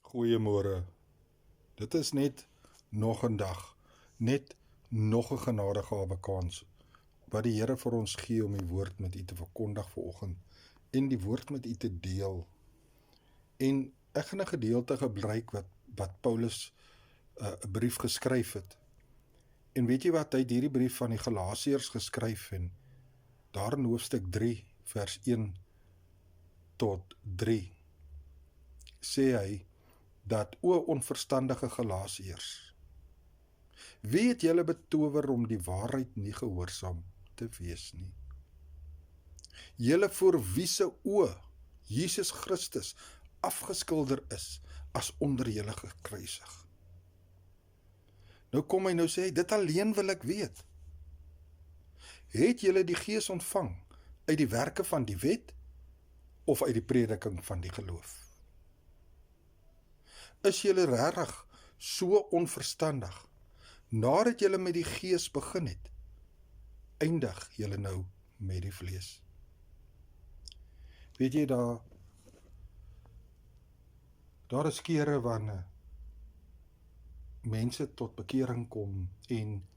Goeiemôre. Dit is net nog 'n dag, net nog 'n genadegawe kans wat die Here vir ons gee om die woord met u te verkondig vanoggend en die woord met u te deel. En ek gaan 'n gedeelte gebruik wat Paulus 'n brief geskryf het. En weet jy wat, hy het hierdie brief van die Galasiërs geskryf en daar in hoofstuk 3 vers 1 tot 3 sê hy dat o onverstandige Galasiërs, wie het julle betower om die waarheid nie gehoorsaam te wees nie? Julle voor wie se oë Jesus Christus afgeskilder is as onder julle gekruisig. Nou kom hy nou sê hy, dit alleen wil ek weet. Het julle die Gees ontvang uit die werke van die wet of uit die prediking van die geloof? Is julle regtig so onverstandig, nadat julle met die Gees begin het, eindig julle nou met die vlees? Weet jy, daar is kere wanneer mense tot bekering kom en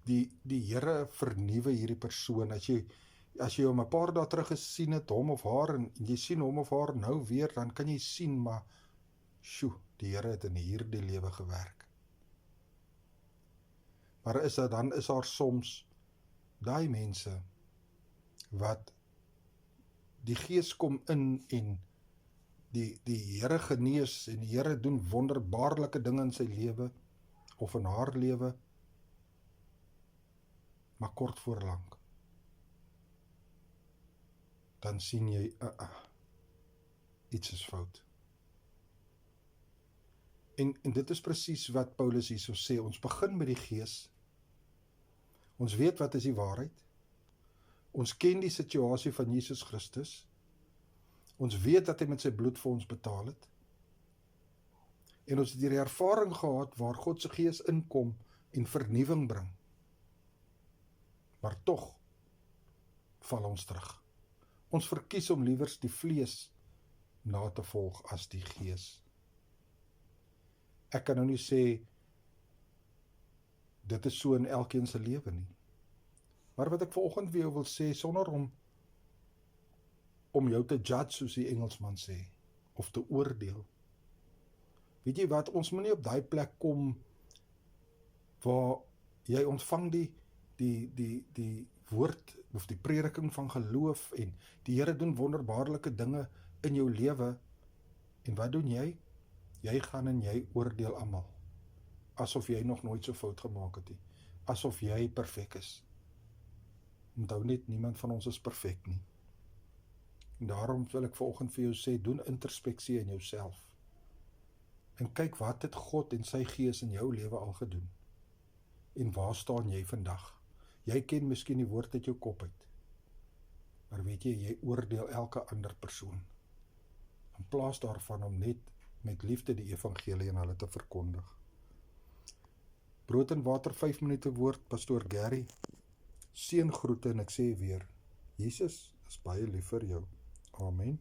die Here vernuwe hierdie persoon. As jy hom 'n paar dae terug gesien het, hom of haar, en jy sien hom of haar nou weer, dan kan jy sien, maar die Here het in hierdie lewe gewerk. Maar dan is daar soms daai mense wat die Gees kom in en die Here genees en die Here doen wonderbaarlike dinge in sy lewe of in haar lewe, maar kort voor lank dan sien jy iets is fout. En dit is presies wat Paulus hierso sê. Ons begin met die Gees. Ons weet wat is die waarheid. Ons ken die situasie van Jesus Christus. Ons weet dat hy met sy bloed vir ons betaal het. En ons het hierdie ervaring gehad waar God se Gees inkom en vernuwing bring. Maar tog val ons terug. Ons verkies om liewers die vlees na te volg as die Gees. Ek kan nou nie sê dit is so in elkeen se lewe nie. Maar wat ek vanoggend weer wil sê, sonder om jou te judge, soos die Engelsman sê, of te oordeel. Weet jy wat, ons moet nie op daai plek kom waar jy ontvang die woord of die prediking van geloof en die Here doen wonderbaarlike dinge in jou lewe, en wat doen jy? Jy gaan en jy oordeel almal, asof jy nog nooit so fout gemaak het nie, asof jy perfek is. Onthou net, niemand van ons is perfek nie. En daarom wil ek vanoggend vir jou sê, doen introspeksie in jouself. En kyk, wat het God en sy Gees in jou lewe al gedoen? En waar staan jy vandag? Jy ken miskien die woord uit jou kop uit. Maar weet jy oordeel elke ander persoon. In plaas daarvan om net met liefde die evangelie aan hulle te verkondig. Brood en water 5 minute woord, Pastoor Gary. Seën groete en ek sê weer, Jesus is baie lief vir jou. Amen.